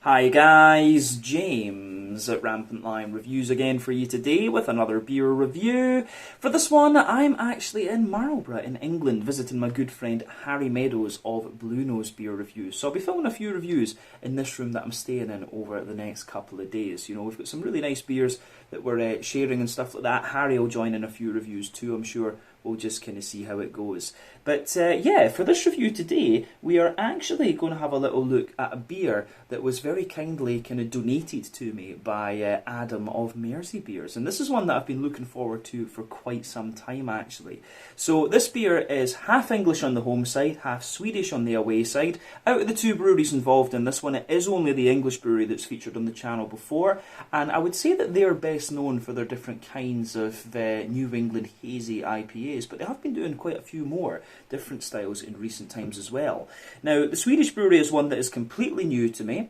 Hi guys, James at Rampant Lion Reviews again for you today with another beer review. For this one, I'm actually in Marlborough in England visiting my good friend Harry Meadows of Blue Nose Beer Reviews. So I'll be filming a few reviews in this room that I'm staying in over the next couple of days. You know, we've got some really nice beers that we're sharing and stuff like that. Harry will join in a few reviews too, I'm sure. We'll just kind of see how it goes. But yeah, for this review today, we are actually going to have a little look at a beer that was very kindly kind of donated to me by Adam of Mersey Beers. And this is one that I've been looking forward to for quite some time actually. So this beer is half English on the home side, half Swedish on the away side. Out of the two breweries involved in this one, it is only the English brewery that's featured on the channel before. And I would say that they are best known for their different kinds of New England hazy IPAs, but they have been doing quite a few more different styles in recent times as well. Now, the Swedish brewery is one that is completely new to me,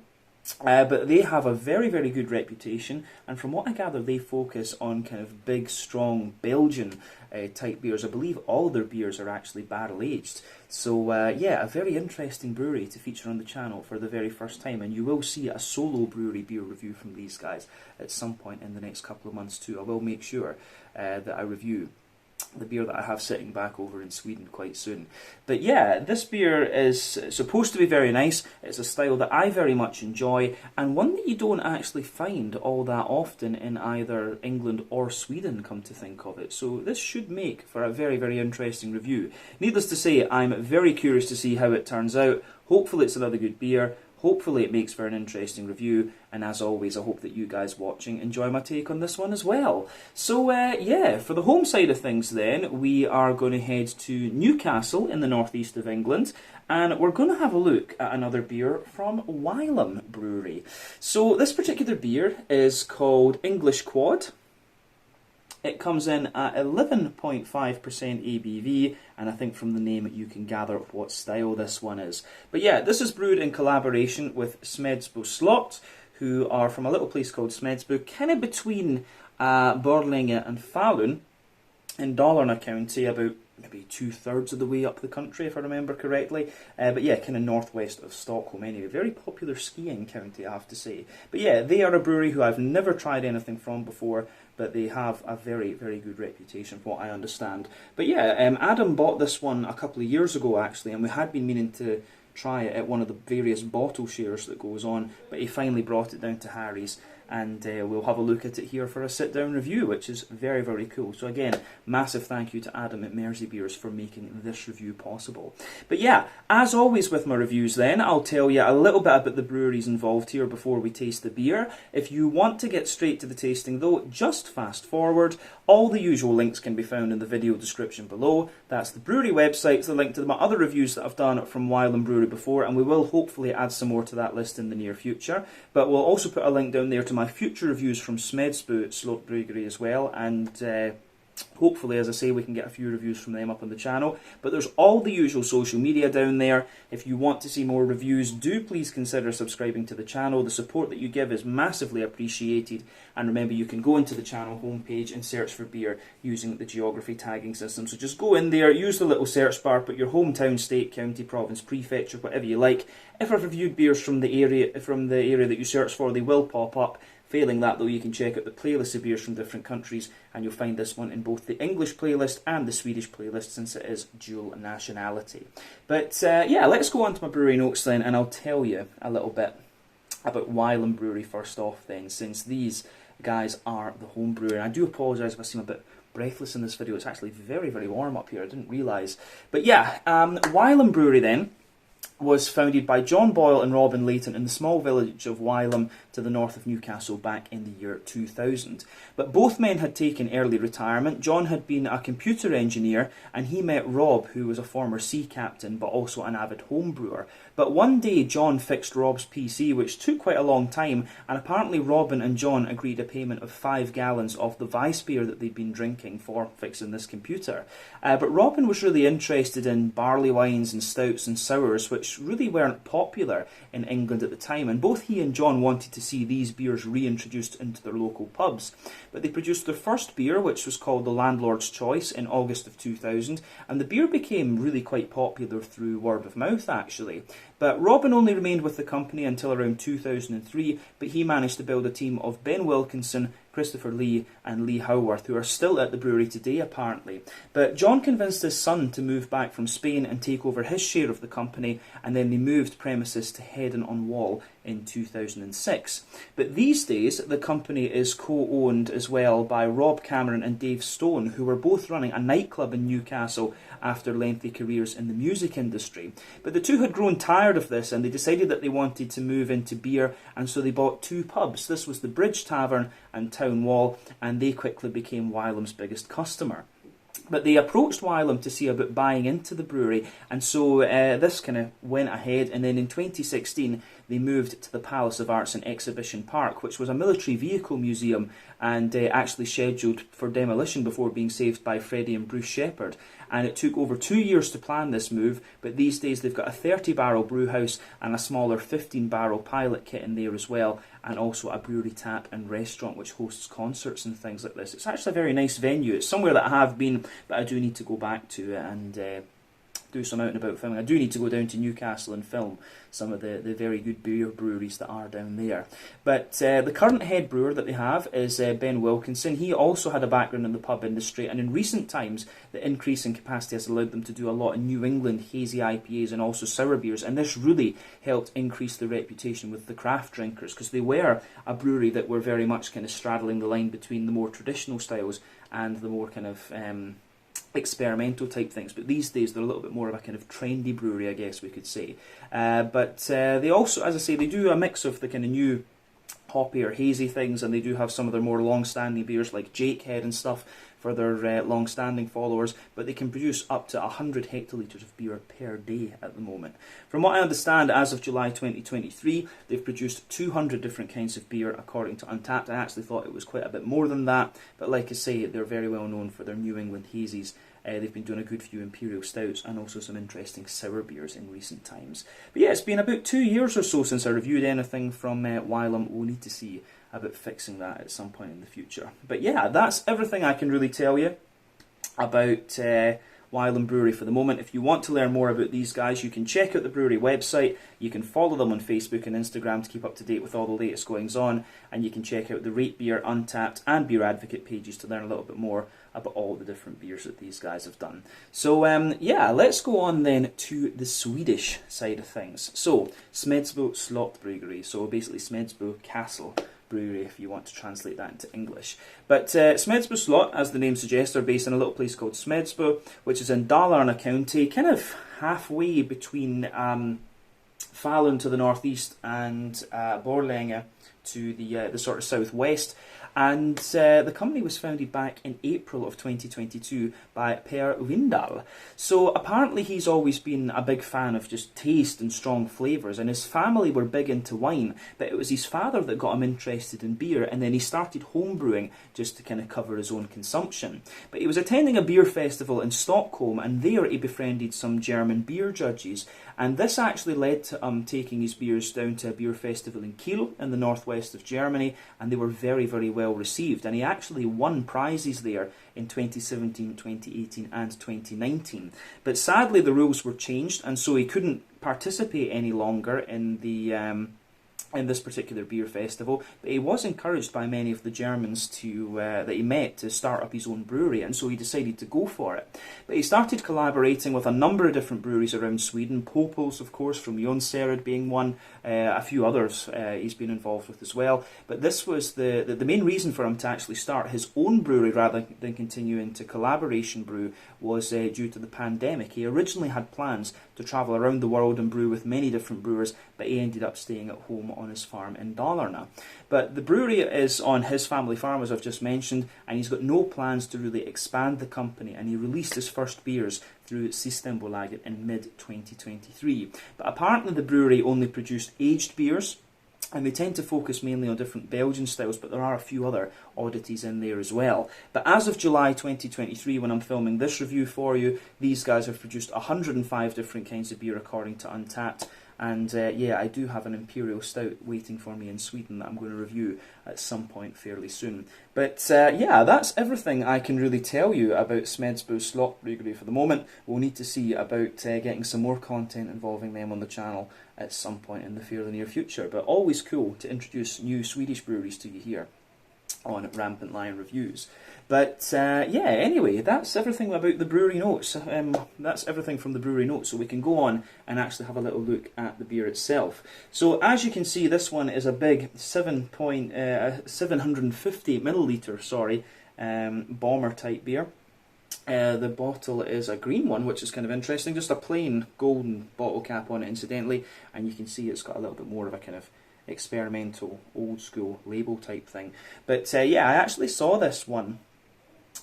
but they have a very, very good reputation, and from what I gather, they focus on kind of big, strong Belgian type beers. I believe all their beers are actually barrel aged. So yeah, a very interesting brewery to feature on the channel for the very first time, and you will see a solo brewery beer review from these guys at some point in the next couple of months too. I will make sure that I review the beer that I have sitting back over in Sweden quite soon. But yeah, this beer is supposed to be very nice. It's a style that I very much enjoy, and one that you don't actually find all that often in either England or Sweden, come to think of it. So this should make for a very, very interesting review. Needless to say, I'm very curious to see how it turns out. Hopefully it's another good beer. Hopefully it makes for an interesting review, and as always I hope that you guys watching enjoy my take on this one as well. So yeah, for the home side of things then, we are going to head to Newcastle in the northeast of England, and we're going to have a look at another beer from Wylam Brewery. So this particular beer is called English Quad. It comes in at 11.5% ABV, and I think from the name you can gather what style this one is. But yeah, this is brewed in collaboration with Smedsbo Slott, who are from a little place called Smedsbo, kind of between Borlänge and Falun, in Dalarna County, about maybe 2/3 of the way up the country, if I remember correctly. But yeah, kind of northwest of Stockholm anyway. Very popular skiing county, I have to say. But yeah, they are a brewery who I've never tried anything from before, but they have a very, very good reputation from what I understand. But yeah, Adam bought this one a couple of years ago actually, and we had been meaning to try it at one of the various bottle shares that goes on, but he finally brought it down to Harry's, and we'll have a look at it here for a sit-down review, which is very, very cool. So again, massive thank you to Adam at Mersey Beers for making this review possible. But yeah, as always with my reviews then, I'll tell you a little bit about the breweries involved here before we taste the beer. If you want to get straight to the tasting though, just fast forward. All the usual links can be found in the video description below. That's the brewery website, the link to my other reviews that I've done from Wylam Brewery before, and we will hopefully add some more to that list in the near future. But we'll also put a link down there to my future reviews from Smedsbo Slott Bryggeri as well, and hopefully, as I say, we can get a few reviews from them up on the channel. But there's all the usual social media down there. If you want to see more reviews, do please consider subscribing to the channel. The support that you give is massively appreciated. And remember, you can go into the channel homepage and search for beer using the geography tagging system. So just go in there, use the little search bar, put your hometown, state, county, province, prefecture, whatever you like. If I've reviewed beers from the area that you search for, they will pop up. Failing that though, you can check out the playlist of beers from different countries, and you'll find this one in both the English playlist and the Swedish playlist, since it is dual nationality. But yeah, let's go on to my brewery notes then, and I'll tell you a little bit about Wylam Brewery first off then, since these guys are the home brewer. And I do apologise if I seem a bit breathless in this video. It's actually very, very warm up here. I didn't realise. But yeah, Wylam Brewery then was founded by John Boyle and Robin Layton in the small village of Wylam to the north of Newcastle back in the year 2000. But both men had taken early retirement. John had been a computer engineer, and he met Rob, who was a former sea captain but also an avid home brewer. But one day John fixed Rob's PC, which took quite a long time, and apparently Robin and John agreed a payment of 5 gallons of the Weiss beer that they'd been drinking for fixing this computer. But Robin was really interested in barley wines and stouts and sours, which really weren't popular in England at the time, and both he and John wanted to see these beers reintroduced into their local pubs. But they produced their first beer, which was called the Landlord's Choice, in August of 2000, and the beer became really quite popular through word of mouth actually. But Robin only remained with the company until around 2003, but he managed to build a team of Ben Wilkinson, Christopher Lee and Lee Howarth, who are still at the brewery today apparently. But John convinced his son to move back from Spain and take over his share of the company, and then they moved premises to Headon-on-Wall in 2006. But these days the company is co-owned as well by Rob Cameron and Dave Stone, who were both running a nightclub in Newcastle after lengthy careers in the music industry. But the two had grown tired of this and they decided that they wanted to move into beer, and so they bought two pubs. This was the Bridge Tavern and Town Wall, and they quickly became Wylam's biggest customer. But they approached Wylam to see about buying into the brewery, and so this kind of went ahead, and then in 2016 they moved to the Palace of Arts and Exhibition Park, which was a military vehicle museum and actually scheduled for demolition before being saved by Freddie and Bruce Shepherd. And it took over 2 years to plan this move, but these days they've got a 30-barrel brew house and a smaller 15-barrel pilot kit in there as well, and also a brewery tap and restaurant which hosts concerts and things like this. It's actually a very nice venue. It's somewhere that I have been, but I do need to go back to it and do some out and about filming. I do need to go down to Newcastle and film some of the very good beer breweries that are down there. But the current head brewer that they have is Ben Wilkinson. He also had a background in the pub industry, and in recent times the increase in capacity has allowed them to do a lot in New England hazy IPAs and also sour beers, and this really helped increase their reputation with the craft drinkers, because they were a brewery that were very much kind of straddling the line between the more traditional styles and the more kind of experimental type things, but these days they're a little bit more of a kind of trendy brewery, I guess we could say. But they also, as I say, they do a mix of the kind of new hoppy or hazy things, and they do have some of their more long-standing beers like Jakehead and stuff for their long-standing followers, but they can produce up to 100 hectolitres of beer per day at the moment. From what I understand, as of July 2023, they've produced 200 different kinds of beer according to Untappd. I actually thought it was quite a bit more than that, but like I say, they're very well known for their New England hazies. They've been doing a good few imperial stouts and also some interesting sour beers in recent times. But yeah, it's been about 2 years or so since I reviewed anything from Wylam. We'll need to see about fixing that at some point in the future. But yeah, that's everything I can really tell you about Wylam Brewery for the moment. If you want to learn more about these guys, you can check out the brewery website, you can follow them on Facebook and Instagram to keep up to date with all the latest goings on, and you can check out the Rate Beer, Untappd and Beer Advocate pages to learn a little bit more about all the different beers that these guys have done. So yeah, let's go on then to the Swedish side of things. So, Smedsbo Slott Bryggeri, so basically Smedsbo Castle Brewery, if you want to translate that into English. But Smedsbo Slott, as the name suggests, are based in a little place called Smedsbo, which is in Dalarna County, kind of halfway between Falun to the northeast and Borlänge to the sort of southwest. And the company was founded back in April of 2022 by Per Windahl. So apparently he's always been a big fan of just taste and strong flavours, and his family were big into wine, but it was his father that got him interested in beer, and then he started homebrewing just to kind of cover his own consumption. But he was attending a beer festival in Stockholm, and there he befriended some German beer judges, and this actually led to taking his beers down to a beer festival in Kiel in the northwest of Germany, and they were very, very well received, and he actually won prizes there in 2017, 2018 and 2019. But sadly the rules were changed, and so he couldn't participate any longer in the in this particular beer festival, but he was encouraged by many of the Germans that he met to start up his own brewery, and so he decided to go for it. But he started collaborating with a number of different breweries around Sweden, Popels, of course, from Jonsered being one, a few others he's been involved with as well. But this was the main reason for him to actually start his own brewery rather than continuing to collaboration brew was due to the pandemic. He originally had plans to travel around the world and brew with many different brewers, but he ended up staying at home on his farm in Dalarna. But the brewery is on his family farm, as I've just mentioned, and he's got no plans to really expand the company, and he released his first beers through Systembolaget in mid-2023. But apparently the brewery only produced aged beers, and they tend to focus mainly on different Belgian styles, but there are a few other oddities in there as well. But as of July 2023, when I'm filming this review for you, these guys have produced 105 different kinds of beer according to Untappd, And yeah, I do have an Imperial Stout waiting for me in Sweden that I'm going to review at some point fairly soon. But yeah, that's everything I can really tell you about Smedsbo Slott Bryggeri for the moment. We'll need to see about getting some more content involving them on the channel at some point in the fairly near future. But always cool to introduce new Swedish breweries to you here on Rampant Lion Reviews. But yeah, anyway, that's everything about the brewery notes. That's everything from the brewery notes, so we can go on and actually have a little look at the beer itself. So as you can see, this one is a big 750 milliliter, sorry, bomber type beer. The bottle is a green one, which is kind of interesting, just a plain golden bottle cap on it incidentally, and you can see it's got a little bit more of a kind of experimental, old school label type thing. But yeah, I actually saw this one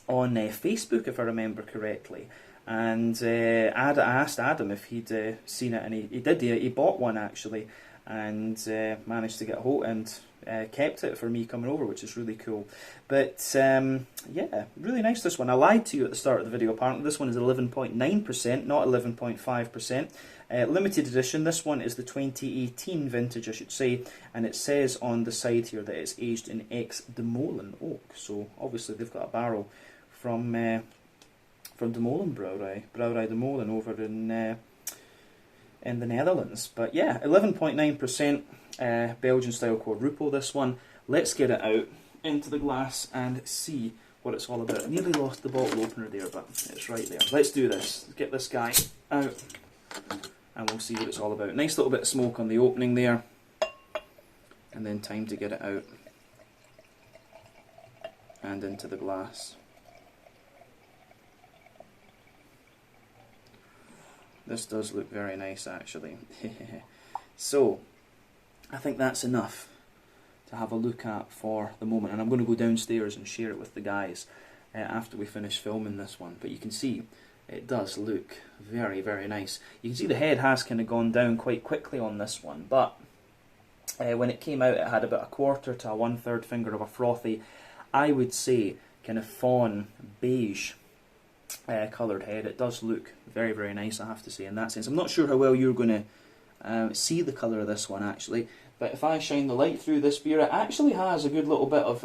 on Facebook, if I remember correctly, and I asked Adam if he'd seen it, and he did. He bought one actually, and managed to get a hold and kept it for me coming over, which is really cool. But yeah, really nice this one. I lied to you at the start of the video. Apparently this one is 11.9%, not 11.5%. Limited edition. This one is the 2018 vintage, I should say, and it says on the side here that it's aged in ex-Demolen oak. So obviously they've got a barrel from De Molen Brewery De Molen over in the Netherlands. But yeah, 11.9% Belgian style quadruple. This one. Let's get it out into the glass and see what it's all about. I nearly lost the bottle opener there, but it's right there. Let's do this. Let's get this guy out, and we'll see what it's all about. Nice little bit of smoke on the opening there, and then time to get it out and into the glass. This does look very nice actually. So I think that's enough to have a look at for the moment, and I'm going to go downstairs and share it with the guys after we finish filming this one. But you can see it does look very, very nice. You can see the head has kind of gone down quite quickly on this one, but when it came out it had about a quarter to a 1/3 finger of a frothy, I would say kind of fawn beige coloured head. It does look very, very nice, I have to say, in that sense. I'm not sure how well you're going to see the colour of this one actually, but if I shine the light through this beer, it actually has a good little bit of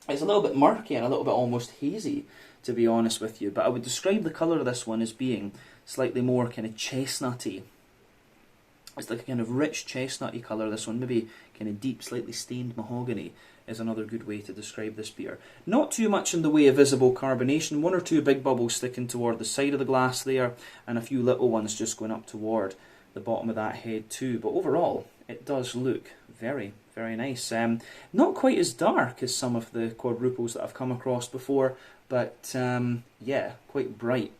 it's a little bit murky and a little bit almost hazy, to be honest with you. But I would describe the colour of this one as being slightly more kind of chestnutty. It's like a kind of rich chestnutty colour, this one. Maybe kind of deep, slightly stained mahogany is another good way to describe this beer. Not too much in the way of visible carbonation. One or two big bubbles sticking toward the side of the glass there, and a few little ones just going up toward the bottom of that head too. But overall, it does look very, very nice. Not quite as dark as some of the quadruples that I've come across before, but yeah, quite bright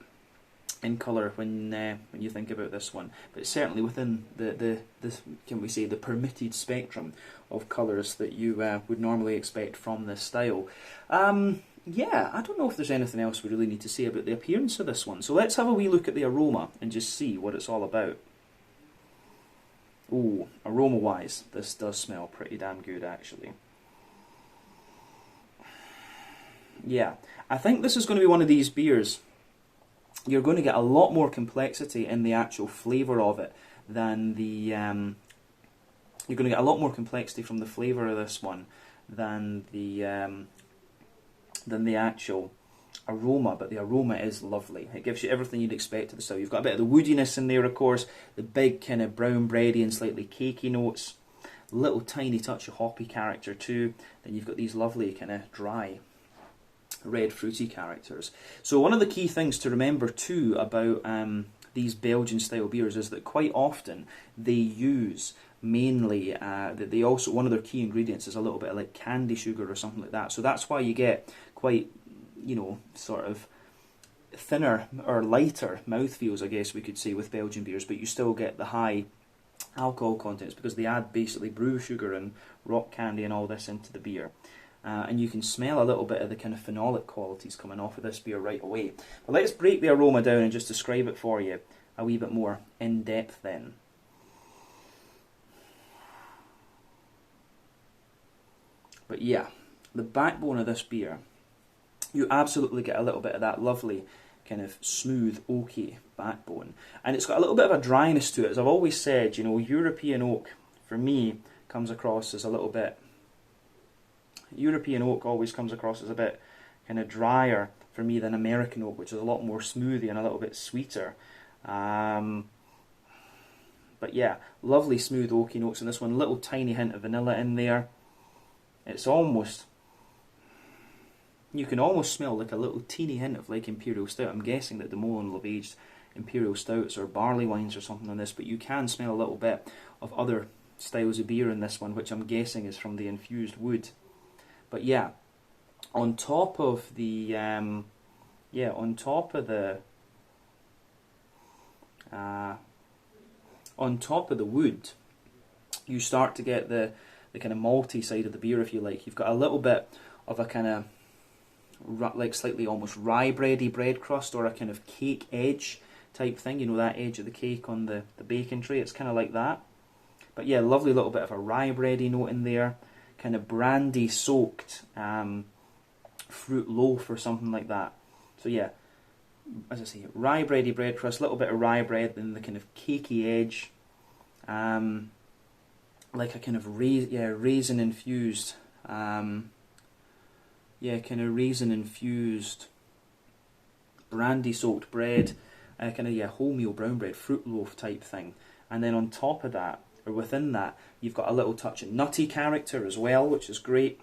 in colour when you think about this one. But it's certainly within the can we say, the permitted spectrum of colours that you would normally expect from this style. Yeah, I don't know if there's anything else we really need to say about the appearance of this one. So let's have a wee look at the aroma and just see what it's all about. Ooh, aroma-wise, this does smell pretty damn good actually. Yeah, I think this is going to be one of these beers. You're going to get a lot more complexity in the actual flavour of it than the... you're going to get a lot more complexity from the flavour of this one than the actual aroma, but the aroma is lovely. It gives you everything you'd expect of the style. You've got a bit of the woodiness in there, of course, the big kind of brown bready and slightly cakey notes, a little tiny touch of hoppy character too. Then you've got these lovely kind of dry red fruity characters. So one of the key things to remember too about these Belgian style beers is that quite often they use mainly that they also, one of their key ingredients is a little bit of like candy sugar or something like that. So that's why you get quite, you know, sort of thinner or lighter mouthfeels, I guess we could say, with Belgian beers, but you still get the high alcohol contents because they add basically brew sugar and rock candy and all this into the beer. And you can smell a little bit of the kind of phenolic qualities coming off of this beer right away. But let's break the aroma down and just describe it for you a wee bit more in depth then. But yeah, the backbone of this beer, you absolutely get a little bit of that lovely kind of smooth, oaky backbone. And it's got a little bit of a dryness to it. As I've always said, you know, European oak, for me, comes across as a little bit... European oak always comes across as a bit kind of drier for me than American oak, which is a lot more smoothie and a little bit sweeter. But yeah, lovely smooth oaky notes in this one. Little tiny hint of vanilla in there. It's almost... You can almost smell like a little teeny hint of like Imperial Stout. I'm guessing that the Molen will have aged Imperial Stouts or barley wines or something on this, but you can smell a little bit of other styles of beer in this one, which I'm guessing is from the infused wood. But yeah, on top of the on top of the wood, you start to get the kind of malty side of the beer, if you like. You've got a little bit of a kind of like slightly almost rye bready bread crust, or a kind of cake edge type thing. You know, that edge of the cake on the baking tray. It's kind of like that. But yeah, lovely little bit of a rye bready note in there. Kind of brandy soaked fruit loaf or something like that. So yeah, as I say, rye bready bread crust, little bit of rye bread, then the kind of cakey edge, like a kind of raisin infused, kind of raisin infused brandy soaked bread, kind of wholemeal brown bread, fruit loaf type thing. And then on top of that, or within that, you've got a little touch of nutty character as well, which is great.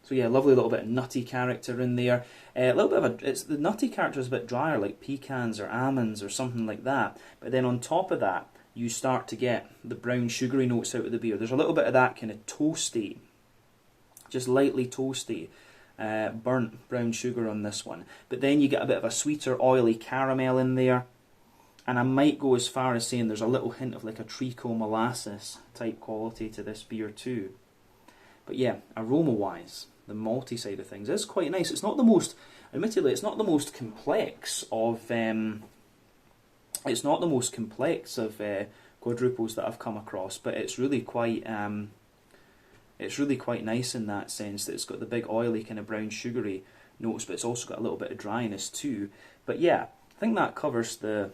So yeah, lovely little bit of nutty character in there. A little bit of the nutty character is a bit drier, like pecans or almonds or something like that. But then on top of that, you start to get the brown sugary notes out of the beer. There's a little bit of that kind of toasty, just lightly toasty, burnt brown sugar on this one. But then you get a bit of a sweeter, oily caramel in there. And I might go as far as saying there's a little hint of like a treacle molasses type quality to this beer too. But yeah, aroma-wise, the malty side of things is quite nice. It's not the most, admittedly, it's not the most complex of quadruples that I've come across, but it's really quite nice in that sense that it's got the big oily kind of brown sugary notes, but it's also got a little bit of dryness too. But yeah, I think that covers the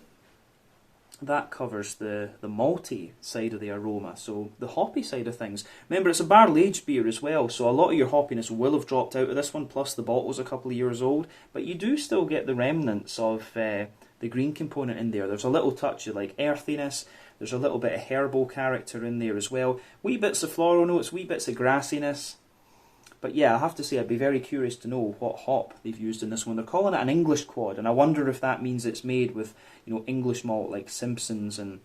malty side of the aroma. So the hoppy side of things, remember it's a barrel aged beer as well, so a lot of your hoppiness will have dropped out of this one, plus the bottle's a couple of years old, but you do still get the remnants of the green component in there. There's a little touch of like earthiness, there's a little bit of herbal character in there as well, wee bits of floral notes, wee bits of grassiness. But yeah, I have to say I'd be very curious to know what hop they've used in this one. They're calling it an English quad, and I wonder if that means it's made with, you know, English malt like Simpsons and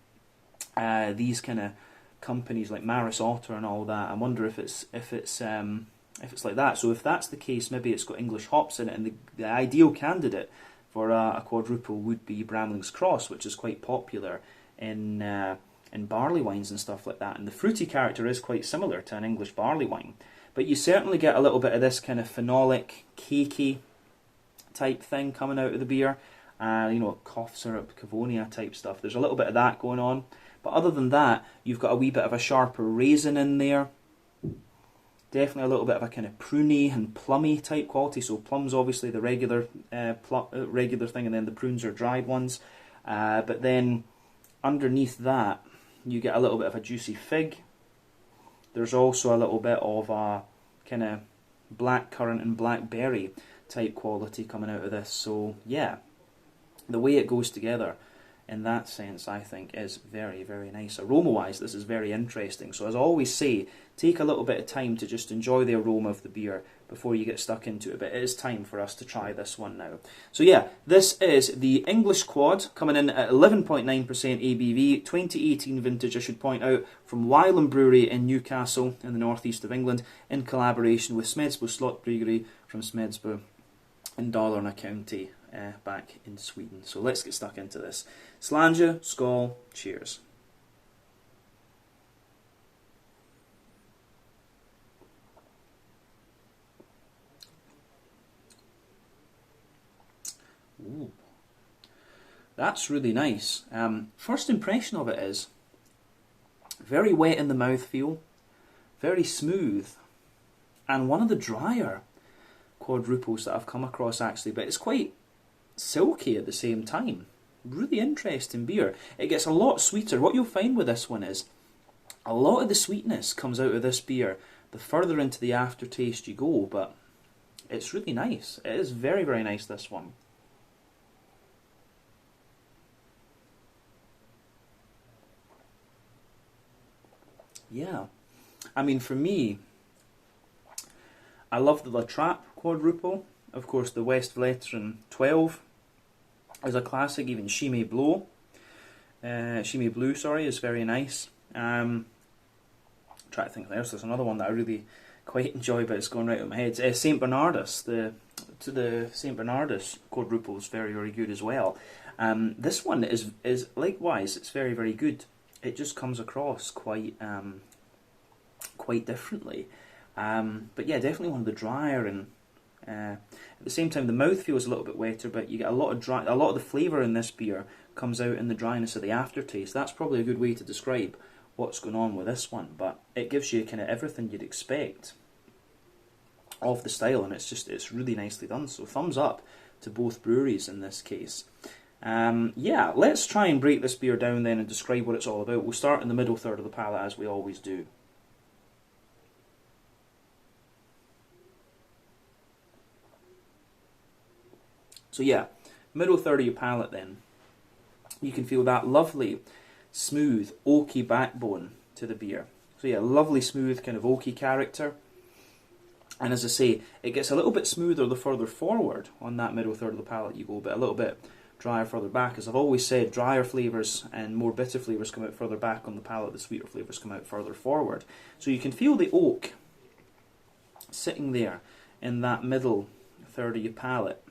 these kind of companies like Maris Otter and all that. I wonder if it's like that. So if that's the case, maybe it's got English hops in it, and the ideal candidate for a quadruple would be Bramling's Cross, which is quite popular in barley wines and stuff like that. And the fruity character is quite similar to an English barley wine. But you certainly get a little bit of this kind of phenolic, cakey type thing coming out of the beer. You know, cough syrup, Cavonia type stuff. There's a little bit of that going on. But other than that, you've got a wee bit of a sharper raisin in there. Definitely a little bit of a kind of pruny and plummy type quality. So plum's obviously the regular thing, and then the prunes are dried ones. But then underneath that, you get a little bit of a juicy fig. There's also a little bit of a kind of blackcurrant and blackberry type quality coming out of this. So yeah, the way it goes together in that sense, I think, is very, very nice. Aroma-wise, this is very interesting. So as I always say, take a little bit of time to just enjoy the aroma of the beer before you get stuck into it. But it is time for us to try this one now. So yeah, this is the English Quad, coming in at 11.9% ABV, 2018 vintage, I should point out, from Wylam Brewery in Newcastle in the northeast of England, in collaboration with Smedsbo Slott Bryggeri from Smedsbo in Dalarna County, back in Sweden. So let's get stuck into this. Slanja, skål, cheers. Ooh, that's really nice. First impression of it is very wet in the mouthfeel, very smooth, and one of the drier quadruples that I've come across actually, but it's quite silky at the same time. Really interesting beer. It gets a lot sweeter. What you'll find with this one is a lot of the sweetness comes out of this beer the further into the aftertaste you go, but it's really nice. It is very, very nice, this one. Yeah. I mean, for me, I love the La Trappe quadruple. Of course, the West Veteran 12 is a classic. Even Chimay Blue, sorry, is very nice. Try to think of else. There's another one that I really quite enjoy, but it's going right out of my head. Saint Bernardus, the Saint Bernardus quadruple is very, very good as well. This one is likewise. It's very, very good. It just comes across quite differently. But yeah, definitely one of the drier, and at the same time the mouth feels a little bit wetter, but you get a lot of the flavour in this beer comes out in the dryness of the aftertaste. That's probably a good way to describe what's going on with this one, but it gives you kind of everything you'd expect of the style, and it's really nicely done. So thumbs up to both breweries in this case. Yeah, let's try and break this beer down then and describe what it's all about. We'll start in the middle third of the palate as we always do. So yeah, middle third of your palate then, you can feel that lovely, smooth, oaky backbone to the beer. So yeah, lovely, smooth, kind of oaky character. And as I say, it gets a little bit smoother the further forward on that middle third of the palate you go, but a little bit drier further back. As I've always said, drier flavours and more bitter flavours come out further back on the palate, the sweeter flavours come out further forward. So you can feel the oak sitting there in that middle third of your palate,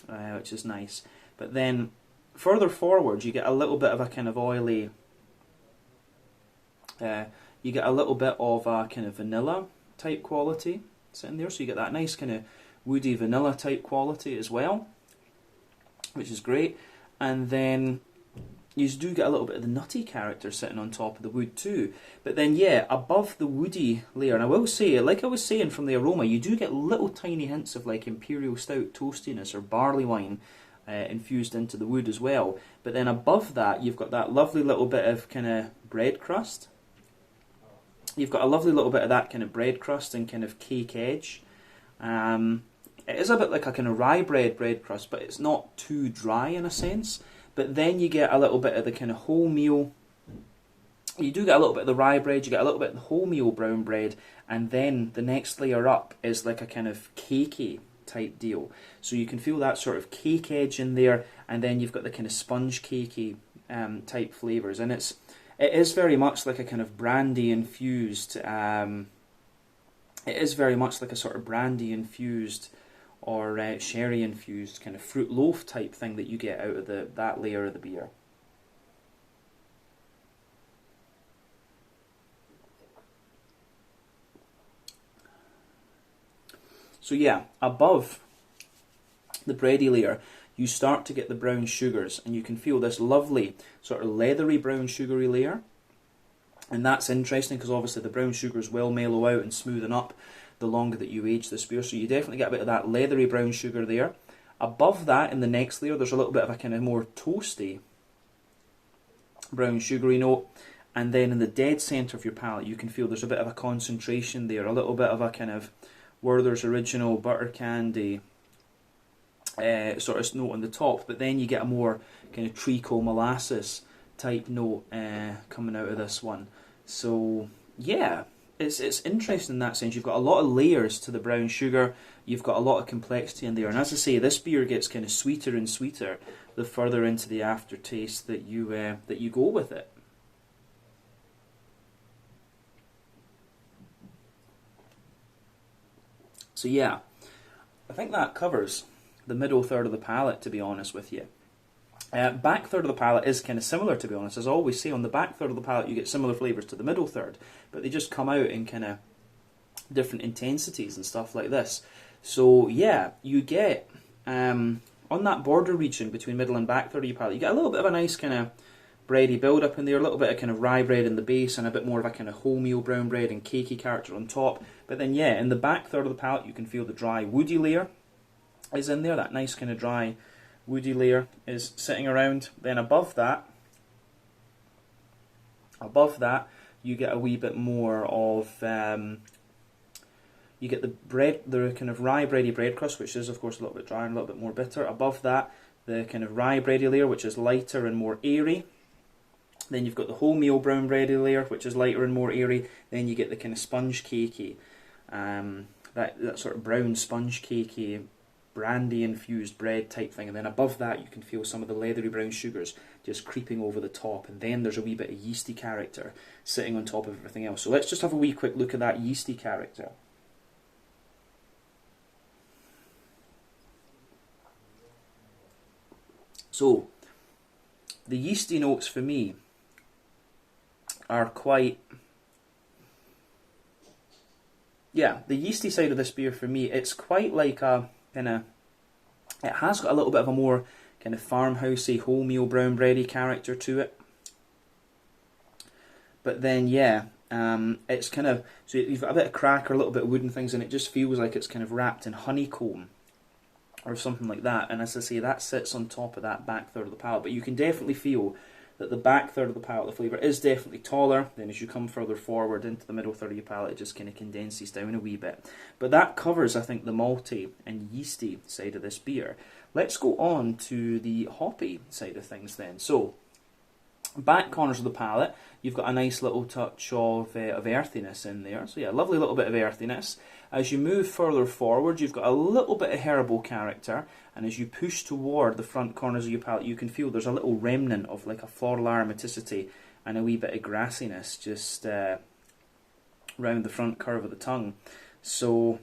which is nice. But then further forward you get a little bit of a kind of oily, you get a little bit of a kind of vanilla type quality sitting there, so you get that nice kind of woody vanilla type quality as well, which is great. And then you do get a little bit of the nutty character sitting on top of the wood too. But then yeah, above the woody layer, and I will say, like I was saying from the aroma, you do get little tiny hints of like imperial stout toastiness or barley wine infused into the wood as well. But then above that you've got that lovely little bit of kind of bread crust. You've got a lovely little bit of that kind of bread crust and kind of cake edge. It is a bit like a kind of rye bread crust, but it's not too dry in a sense. But then you get a little bit of the kind of wholemeal. You do get a little bit of the rye bread, you get a little bit of the wholemeal brown bread, and then the next layer up is like a kind of cakey type deal. So you can feel that sort of cake edge in there, and then you've got the kind of sponge cakey type flavours, and it is very much like a kind of brandy infused. It is very much like a sort of brandy infused or sherry infused kind of fruit loaf type thing that you get out of that layer of the beer. So yeah, above the bready layer you start to get the brown sugars, and you can feel this lovely sort of leathery brown sugary layer. And that's interesting because obviously the brown sugars will mellow out and smoothen up the longer that you age this beer, so you definitely get a bit of that leathery brown sugar there. Above that, in the next layer, there's a little bit of a kind of more toasty brown sugary note, and then in the dead centre of your palate you can feel there's a bit of a concentration there, a little bit of a kind of Werther's Original butter candy sort of note on the top, but then you get a more kind of treacle molasses type note coming out of this one. So yeah, it's interesting in that sense. You've got a lot of layers to the brown sugar, you've got a lot of complexity in there, and as I say, this beer gets kind of sweeter and sweeter the further into the aftertaste that you go with it. So yeah, I think that covers the middle third of the palate, to be honest with you. Back third of the palate is kind of similar, to be honest. As I always say, on the back third of the palate you get similar flavours to the middle third, but they just come out in kind of different intensities and stuff like this. So yeah, you get, on that border region between middle and back third of your palate, you get a little bit of a nice kind of bready build up in there, a little bit of kind of rye bread in the base and a bit more of a kind of wholemeal brown bread and cakey character on top. But then yeah, in the back third of the palate you can feel the dry woody layer, is in there. That nice kind of dry woody layer is sitting around. Then above that you get a wee bit more of you get the kind of rye bready bread crust, which is of course a little bit drier and a little bit more bitter. Above that, the kind of rye bready layer, which is lighter and more airy. Then you've got the wholemeal brown bready layer, which is lighter and more airy. Then you get the kind of sponge cakey, that sort of brown sponge cakey, brandy infused bread type thing. And then above that, you can feel some of the leathery brown sugars just creeping over the top. And then there's a wee bit of yeasty character sitting on top of everything else. So let's just have a wee quick look at that yeasty character. So, the yeasty notes for me are quite... Yeah, the yeasty side of this beer for me, it's quite like a kind of... It has got a little bit of a more kind of farmhousey, wholemeal brown bready character to it. But then, yeah, it's kind of... So you've got a bit of crack or a little bit of wood and things, and it just feels like it's kind of wrapped in honeycomb or something like that. And as I say, that sits on top of that back third of the palate. But you can definitely feel that the back third of the palate, the flavour is definitely taller. Then as you come further forward into the middle third of your palate, it just kind of condenses down a wee bit. But that covers, I think, the malty and yeasty side of this beer. Let's go on to the hoppy side of things then. So, back corners of the palate, you've got a nice little touch of earthiness in there. So yeah, lovely little bit of earthiness. As you move further forward, you've got a little bit of herbal character, and as you push toward the front corners of your palate, you can feel there's a little remnant of like a floral aromaticity and a wee bit of grassiness just round the front curve of the tongue. So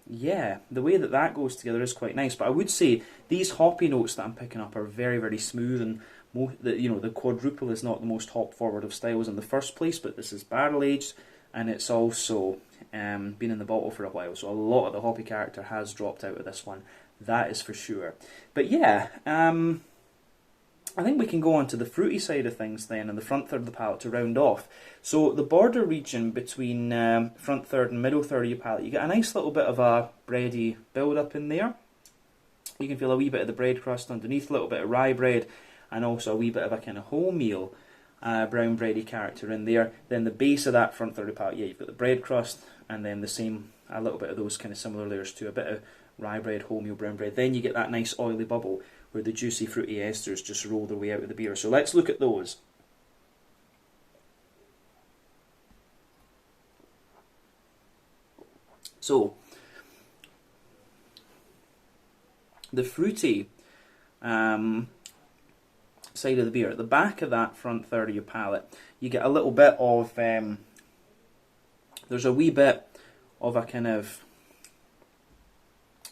yeah, the way that that goes together is quite nice. But I would say these hoppy notes that I'm picking up are very, very smooth, and the Quadrupel is not the most hop forward of styles in the first place, but this is barrel aged, and it's also been in the bottle for a while, so a lot of the hoppy character has dropped out of this one, that is for sure. But yeah, I think we can go on to the fruity side of things then, in the front third of the palate to round off. So the border region between front third and middle third of your palate, you get a nice little bit of a bready build up in there. You can feel a wee bit of the bread crust underneath, a little bit of rye bread, and also a wee bit of a kind of wholemeal brown bready character in there. Then the base of that front third of the palate, yeah, you've got the bread crust, and then the same, a little bit of those kind of similar layers too, a bit of rye bread, wholemeal brown bread. Then you get that nice oily bubble where the juicy fruity esters just roll their way out of the beer. So let's look at those. So, the fruity side of the beer, at the back of that front third of your palate, you get a little bit of, there's a wee bit of a kind of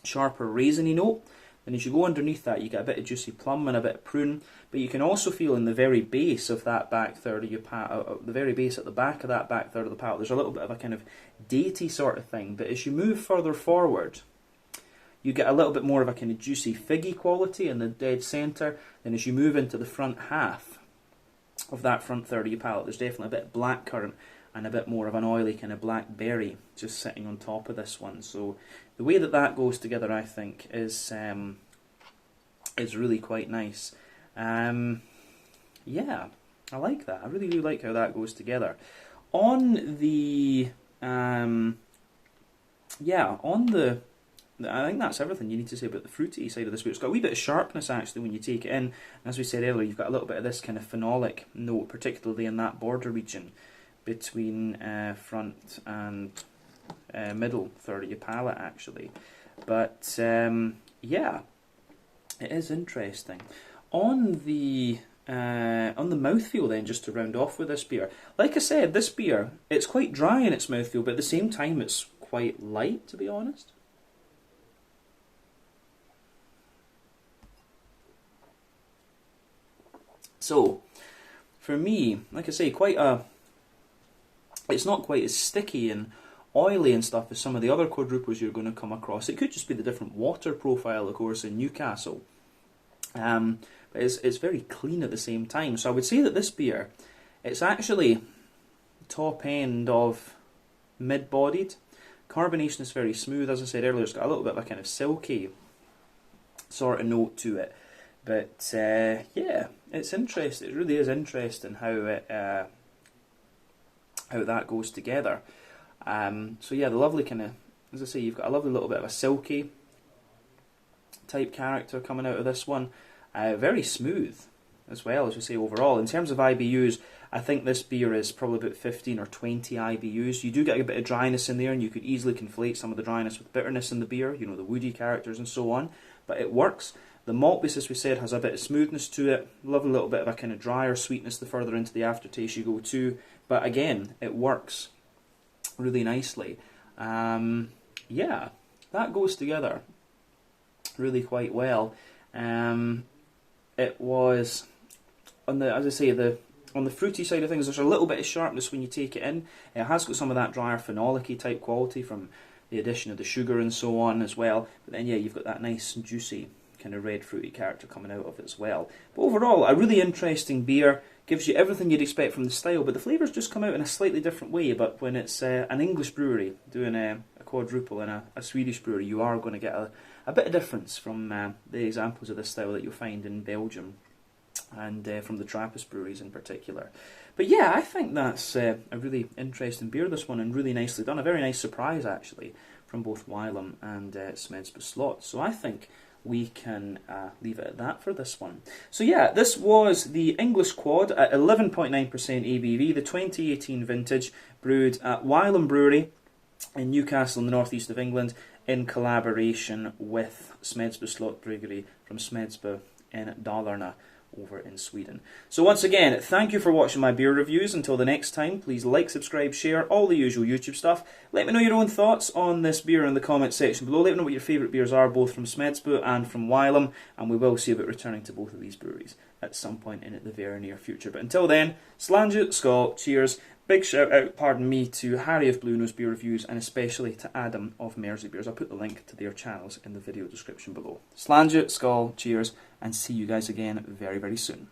sharper raisiny note. And as you go underneath that, you get a bit of juicy plum and a bit of prune. But you can also feel in the very base of that back third of your palate, the very base at the back of that back third of the palate, there's a little bit of a kind of datey sort of thing. But as you move further forward, you get a little bit more of a kind of juicy figgy quality in the dead centre. Then as you move into the front half of that front third of your palate, there's definitely a bit of blackcurrant and a bit more of an oily kind of blackberry just sitting on top of this one. So the way that that goes together, I think, is really quite nice. Yeah, I like that. I really do like how that goes together. On the I think that's everything you need to say about the fruity side of this beer. It's got a wee bit of sharpness actually when you take it in. And as we said earlier, you've got a little bit of this kind of phenolic note, particularly in that border region between front and middle third of your palate actually. But yeah, it is interesting. On the mouthfeel then, just to round off with this beer, like I said, this beer, it's quite dry in its mouthfeel, but at the same time it's quite light, to be honest. So, for me, like I say, it's not quite as sticky and oily and stuff as some of the other quadruples you're going to come across. It could just be the different water profile, of course, in Newcastle. But it's very clean at the same time. So I would say that this beer, it's actually top end of mid-bodied. Carbonation is very smooth. As I said earlier, it's got a little bit of a kind of silky sort of note to it. But yeah, it's interesting. It really is interesting how that goes together. So yeah, the lovely kind of, as I say, you've got a lovely little bit of a silky type character coming out of this one. Very smooth as well, as we say overall. In terms of IBUs, I think this beer is probably about 15 or 20 IBUs. You do get a bit of dryness in there, and you could easily conflate some of the dryness with bitterness in the beer, you know, the woody characters and so on, but it works. The malt base, as we said, has a bit of smoothness to it, lovely little bit of a kind of drier sweetness the further into the aftertaste you go too, but again, it works really nicely. Yeah, that goes together really quite well. It was, on the, as I say, on the fruity side of things, there's a little bit of sharpness when you take it in. It has got some of that drier phenolic-y type quality from the addition of the sugar and so on as well. But then yeah, you've got that nice juicy kind of red fruity character coming out of it as well. But overall, a really interesting beer. Gives you everything you'd expect from the style, but the flavours just come out in a slightly different way. But when it's an English brewery doing a quadruple and a Swedish brewery, you are going to get a bit of difference from the examples of this style that you'll find in Belgium and from the Trappist breweries in particular. But yeah, I think that's a really interesting beer, this one, and really nicely done. A very nice surprise, actually, from both Wylam and Smedsbo Slott. So I think we can leave it at that for this one. So yeah, this was the English Quad at 11.9% ABV, the 2018 vintage, brewed at Wylam Brewery in Newcastle in the northeast of England in collaboration with Smedsbo Slott Bryggeri from Smedsbo in Dalarna over in Sweden. So once again, thank you for watching my beer reviews. Until the next time, please like, subscribe, share, all the usual YouTube stuff. Let me know your own thoughts on this beer in the comment section below. Let me know what your favourite beers are, both from Smedsbo and from Wylam, and we will see about returning to both of these breweries at some point in the very near future. But until then, Slange, Skål, cheers. Big shout out, pardon me, to Harry of Blue Nose Beer Reviews, and especially to Adam of Mersey Beers. I'll put the link to their channels in the video description below. Slange, Skål, cheers, and see you guys again very, very soon.